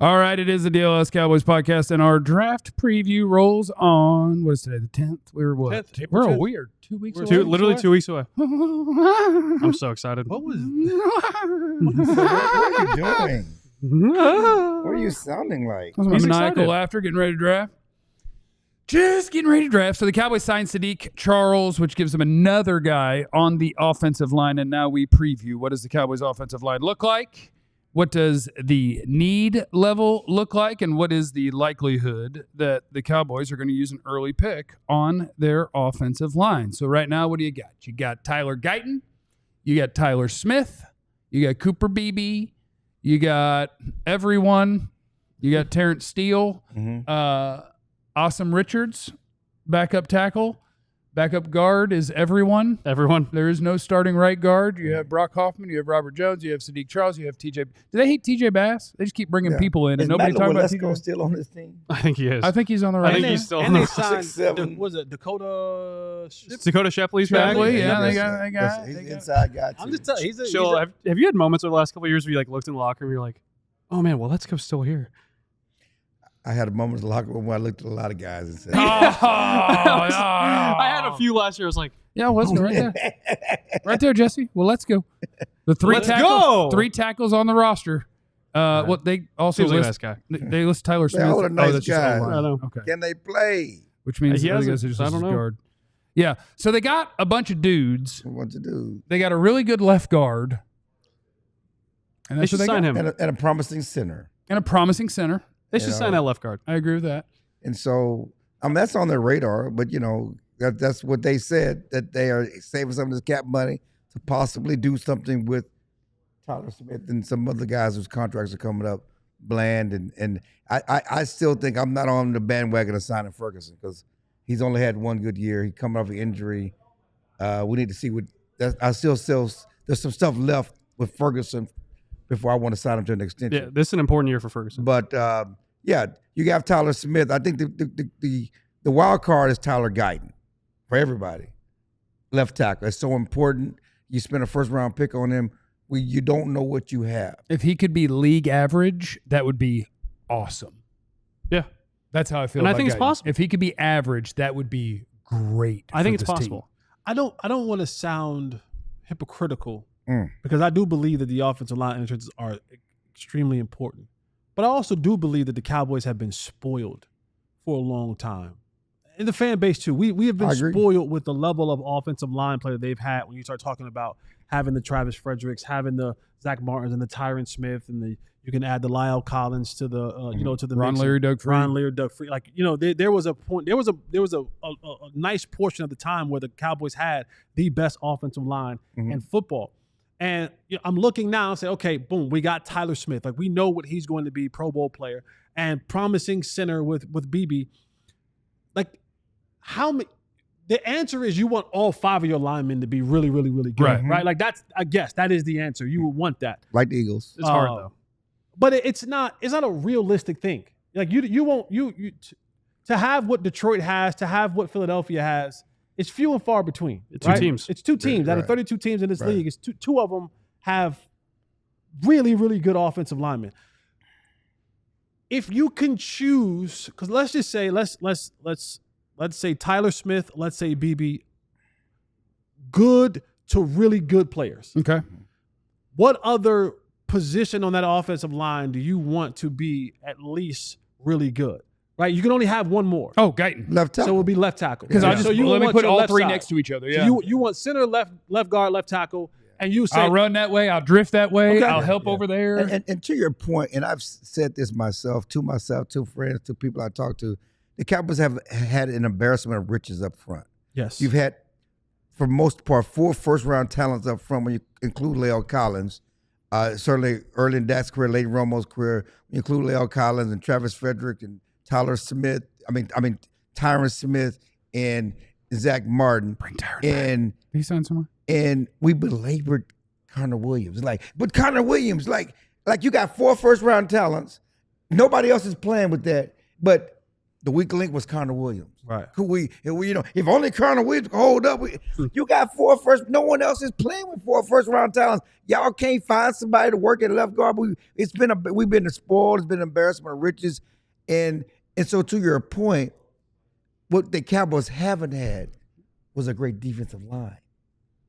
All right, it is the Dallas Cowboys podcast, and our draft preview rolls on. What is today? The 10th. We're what? 10th, April We're 10th. weird. 2 weeks away. Literally 2 weeks away. I'm I'm so excited. What are you doing? What are you sounding like? That's my He's maniacal excited. laughter, getting ready to draft. Just getting ready to draft. So the Cowboys signed Saahdiq Charles, which gives them another guy on the offensive line. And now we preview, what does the Cowboys offensive line look like? What does the need level look like? And what is the likelihood that the Cowboys are going to use an early pick on their offensive line? So right now, what do you got? You got Tyler Guyton. You got Tyler Smith. You got Cooper Beebe. You got everyone. You got Terrence Steele. Awesome Richards, backup tackle. Backup guard is everyone. There is no starting right guard. You have Brock Hoffman. You have Robert Jones. You have Saahdiq Charles. You have TJ. Do they hate TJ Bass? They just keep bringing people in, and nobody talking about TJ. Still on this team? I think he is. I think he's on the right. I think he's still on And the they signed, 6'7". was it Dakota? Dakota Shepley's back. Shepley, yeah, they got. He's an inside guy too. I'm just telling you, he's Joel, a have you had moments over the last couple of years where you looked in the locker room and you're like, oh man, well, let's go still here. I had a moment in the locker room where I looked at a lot of guys and said, I had a few last year. I was like, Yeah, let's go right there. Right there, Jesse. Well, let's go. The three tackles on the roster. What they also seems like a list. nice guy. They list Tyler Smith. all are nice that's just guys. O-line. I know. Okay. can they play? Which means He I guess hasn't, it just so I lists don't his know. guard. Yeah. So they got a bunch of dudes. What to do? They got a really good left guard. And They that's should what sign got. him. And a promising center. And a promising center. They should sign that left guard. I agree with that. And so, that's on their radar. But, that's what they said, that they are saving some of this cap money to possibly do something with Tyler Smith and some other guys whose contracts are coming up, Bland. And I still think I'm not on the bandwagon of signing Ferguson because he's only had one good year. He's coming off an injury. We need to see there's some stuff left with Ferguson before I want to sign him to an extension. Yeah, this is an important year for Ferguson. But you have Tyler Smith. I think the wild card is Tyler Guyton for everybody. Left tackle. It's so important. You spend a first round pick on him. You don't know what you have. If he could be league average, that would be awesome. Yeah. That's how I feel. And I about think it's Guyton. possible. If he could be average, that would be great. I think for it's this possible. I don't want to sound hypocritical because I do believe that the offensive line entrances are extremely important. But I also do believe that the Cowboys have been spoiled for a long time. And the fan base too. We have been spoiled with the level of offensive line play that they've had when you start talking about having the Travis Fredericks, having the Zach Martins and the Tyron Smith, and you can add the Lyle Collins to the to the Ron mix. Leary, Doug Free. Ron Leary, Doug Free. There was a point. There was a nice portion of the time where the Cowboys had the best offensive line in football. And I'm looking now and say, okay, boom, we got Tyler Smith. We know what he's going to be, Pro Bowl player and promising center with BB. How many? The answer is you want all five of your linemen to be really, really, really good, right? That's, I guess, that is the answer. You would want that. Like the Eagles. It's hard though. But it's not a realistic thing. You won't to have what Detroit has, to have what Philadelphia has. It's few and far between. It's two teams. It's two teams. Out of 32 teams in this league, it's two of them have really, really good offensive linemen. If you can choose, because let's just say let's say Tyler Smith, let's say BB, good to really good players. Okay. What other position on that offensive line do you want to be at least really good? Right, you can only have one more. Oh, Guyton. Left tackle. So it would be left tackle. Because let me put all three next to each other. Yeah. So you want center, left guard, left tackle, and you say I'll run that way. I'll drift that way. Okay. I'll help over there. And to your point, and I've said this myself, to friends, to people I talk to, the Cowboys have had an embarrassment of riches up front. yes, You've had, for most part, 4 first-round talents up front when you include Lyle Collins. Certainly early in Dak's career, late in Romo's career, when you include Lyle Collins and Travis Frederick and Tyler Smith. I mean Tyron Smith and Zach Martin. Bring Tyron and back. He signed somewhere? And we belabored Connor Williams. But Connor Williams, you got 4 first-round talents. Nobody else is playing with that. But The weak link was Connor Williams. Right. If only Connor Williams could hold up, you got 4 first. No one else is playing with 4 first-round talents. Y'all can't find somebody to work at left guard. We've been spoiled. It's been an embarrassment of riches, and so to your point, what the Cowboys haven't had was a great defensive line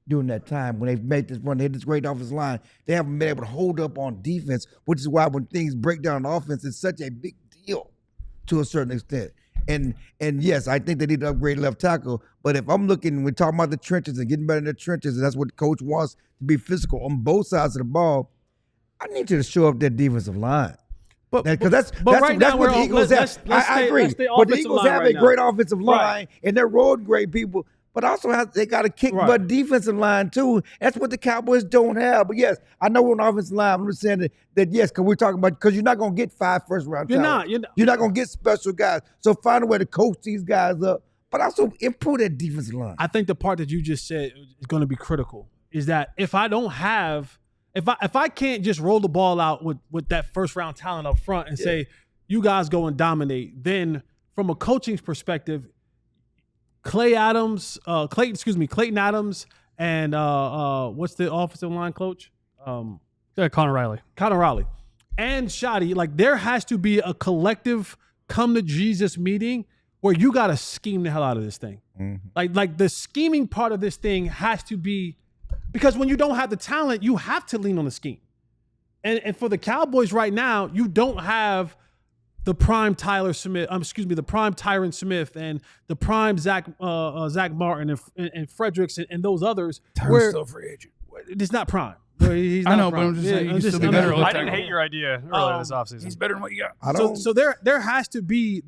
during that time when they've made this run. They had this great offensive line. They haven't been able to hold up on defense, which is why when things break down on offense, it's such a big deal to a certain extent. And yes, I think they need to upgrade left tackle. But if I'm looking, we're talking about the trenches and getting better in the trenches, and that's what the coach wants to be physical on both sides of the ball, I need you to show up that defensive line. Because that's what the Eagles have. I agree. But the Eagles have a great offensive line, and they're road great people. But also they got a kick butt defensive line too. That's what the Cowboys don't have. But yes, I know we're on offensive line. I'm just saying that yes, because we're talking about because you're not going to get 5 first-round talents. You're not going to get special guys. So find a way to coach these guys up, but also improve that defensive line. I think the part that you just said is going to be critical is that if I don't have if I can't just roll the ball out with that first-round talent up front and say you guys go and dominate, then from a coaching perspective, Clayton Adams, and what's the offensive line coach? Connor Riley. And Saahdiq, like there has to be a collective come to Jesus meeting where you got to scheme the hell out of this thing. Mm-hmm. Like the scheming part of this thing has to be, because when you don't have the talent, you have to lean on the scheme. And for the Cowboys right now, you don't have the prime the prime Tyron Smith and the prime Zach Martin and Fredericks and those others. Tyron's still a free agent. It's not prime. He's not I know, prime. but I'm just saying he's still be better. I didn't hate your idea earlier this offseason. He's better than what you got. So there has to be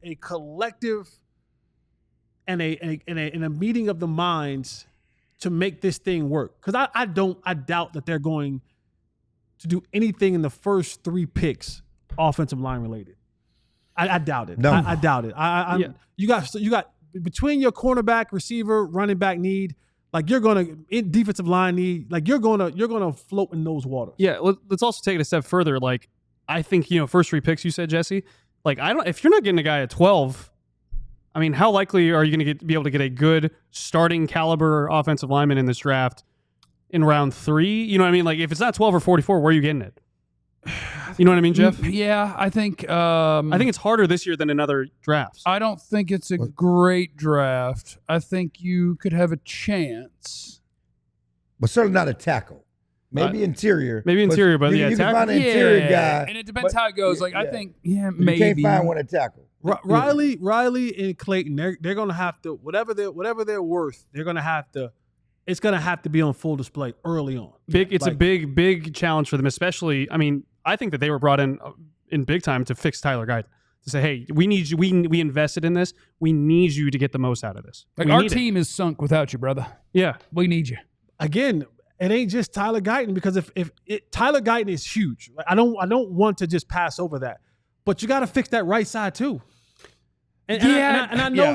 a collective and a meeting of the minds to make this thing work. Because I doubt that they're going to do anything in the first 3 picks offensive line related. I doubt it. No. I doubt it. You got between your cornerback, receiver, running back need, like you're gonna in defensive line need, like you're gonna float in those waters. Yeah, let's also take it a step further. Like I think first 3 picks you said, Jesse. Like if you're not getting a guy at 12, I mean, how likely are you going to be able to get a good starting caliber offensive lineman in this draft in round 3? You know what I mean? Like if it's not 12 or 44, where are you getting it? You know what I mean, Jeff? Yeah, I think it's harder this year than in other drafts. I don't think it's a great draft. I think you could have a chance, but certainly not a tackle. Maybe interior. But you can find an interior guy, and it depends how it goes. I think maybe you can't find one to tackle. Riley and Clayton, they're gonna have to whatever they're worth. They're gonna have to. It's gonna have to be on full display early on. It's a big challenge for them, especially. I mean, I think that they were brought in big time to fix Tyler Guyton. To say, hey, we need you. We invested in this. We need you to get the most out of this. Like our team is sunk without you, brother. Yeah, we need you. Again, it ain't just Tyler Guyton, because if Tyler Guyton is huge. Like, I don't want to just pass over that, but you got to fix that right side too. And I know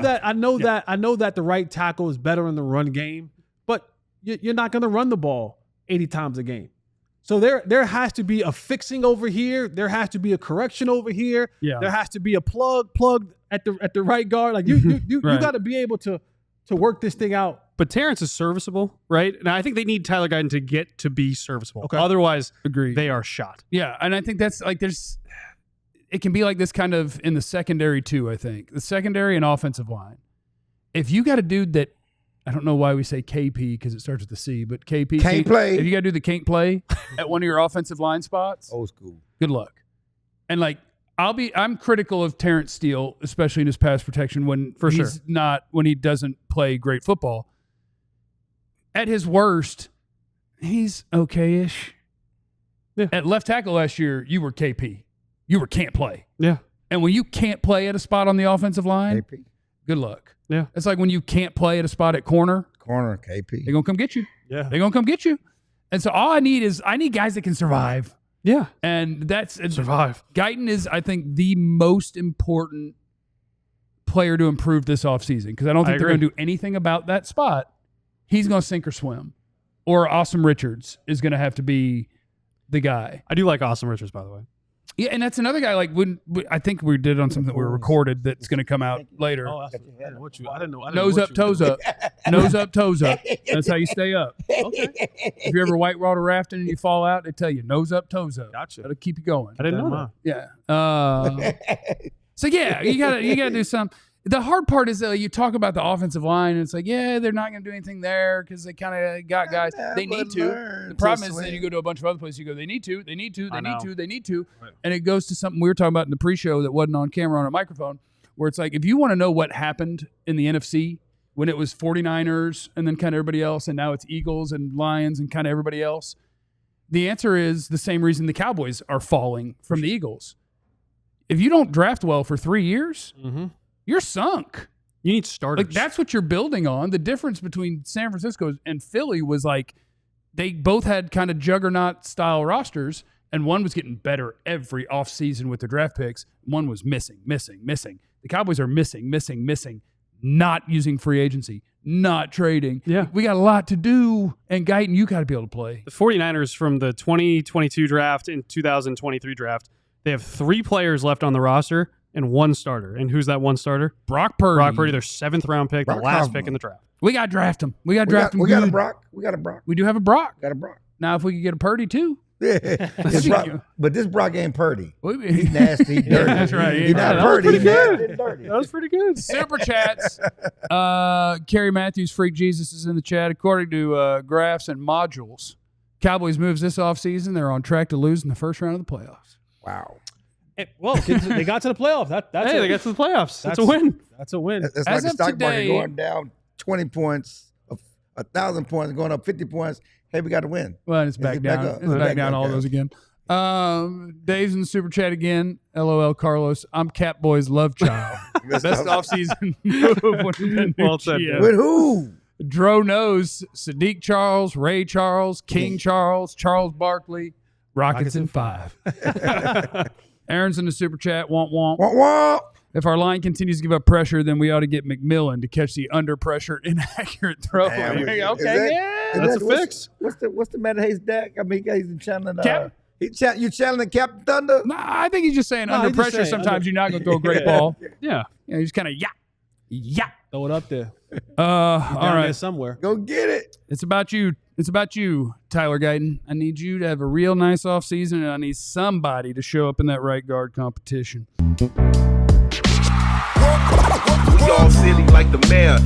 that the right tackle is better in the run game, but you're not going to run the ball 80 times a game. So there has to be a fixing over here. There has to be a correction over here. Yeah. There has to be a plug at the right guard. Like you Right. got to be able to work this thing out. But Terrence is serviceable, right? Now I think they need Tyler Guyton to get to be serviceable. Okay. Otherwise, Agreed. They are shot. Yeah, and I think that's like it can be like this kind of in the secondary too, I think. The secondary and offensive line. If you got a dude that, I don't know why we say KP because it starts with the C, but KP. Can't play. If you got a dude that can't play at one of your offensive line spots, Old school. good luck. And like, I'm critical of Terrence Steele, especially in his pass protection when he doesn't play great football. At his worst, he's okay-ish. Yeah. At left tackle last year, you were KP. You were can't play. Yeah. And when you can't play at a spot on the offensive line, KP. good luck. Yeah. It's like when you can't play at a spot at corner, KP. they're going to come get you. Yeah. They're going to come get you. And so all I need guys that can survive. Yeah. And that's survive. Guyton is, I think, the most important player to improve this offseason because I don't think they're going to do anything about that spot. He's going to sink or swim. Or Awesome Richards is going to have to be the guy. I do like Awesome Richards, by the way. Yeah, and that's another guy. Like when I think we did on something that we recorded that's going to come out later. Oh, I didn't know. Nose up, toes up. Nose up, toes up. That's how you stay up. Okay. If you're ever whitewater rafting and you fall out, they tell you nose up, toes up. Gotcha. That'll keep you going. I didn't know that. Yeah. So yeah, you gotta do something. The hard part is you talk about the offensive line, and it's like, yeah, they're not going to do anything there because they kind of got guys. They need to. The problem is then you go to a bunch of other places. You go, they need to, Right. and it goes to something we were talking about in the pre-show that wasn't on camera on a microphone, where it's like if you want to know what happened in the NFC when it was 49ers and then kind of everybody else, and now it's Eagles and Lions and kind of everybody else, the answer is the same reason the Cowboys are falling from the Eagles. If you don't draft well for 3 years, you're sunk. You need starters. Like that's what you're building on. The difference between San Francisco and Philly was like they both had kind of juggernaut style rosters, and one was getting better every offseason with their draft picks. One was missing. The Cowboys are missing, not using free agency, not trading. Yeah. We got a lot to do, and Guyton, you got to be able to play. The 49ers from the 2022 draft and 2023 draft, they have 3 players left on the roster and 1 starter. And who's that 1 starter? Brock Purdy. Their 7th round pick, the Brock last Hoffman. pick in the draft. We got to draft him. We got a good. Brock. We got a Brock. We do have a Brock. Got a Brock. Now, if we could get a Purdy too. This Brock, but this Brock ain't Purdy. we- He's nasty, dirty. That's right. He's not That was Purdy. pretty He's good. nasty and dirty. That was pretty good. Super chats. Kerry Matthews, Freak Jesus is in the chat. According to graphs and modules, Cowboys moves this offseason. They're on track to lose in the first round of the playoffs. Wow. Well, they got to the playoff. They got to the playoffs. That's a win. That's a win. It's As like the of stock today- market going down 20 points, 1,000 points, going up 50 points. Hey, we got to win. Well, it's back down. up. It's back down all up. those again. Dave's in the super chat again. LOL, Carlos. I'm Catboy's love child. Best offseason move would have been Well said, Gia. Dave. With who? Dro knows Saahdiq Charles, Ray Charles, King Charles, Charles Barkley, Rockets in 5. Aaron's in the super chat. Womp womp. Wah, wah. If our line continues to give up pressure, then we ought to get McMillan to catch the under pressure inaccurate throw. Damn, Okay, is okay, that- yeah. That's a what's- fix. What's the matter, Hayes Dak? I mean, he's channeling. Cap- You channeling Captain Thunder? No, I think he's just saying No, under he's just pressure. saying Sometimes under- you're not going to throw a great ball. Yeah. You know, you just kind of yeah. Throw it up there. All Down there right. somewhere. Go get it. It's about you. It's about you, Tyler Guyton. I need you to have a real nice offseason, and I need somebody to show up in that right guard competition. We all silly like the mayor.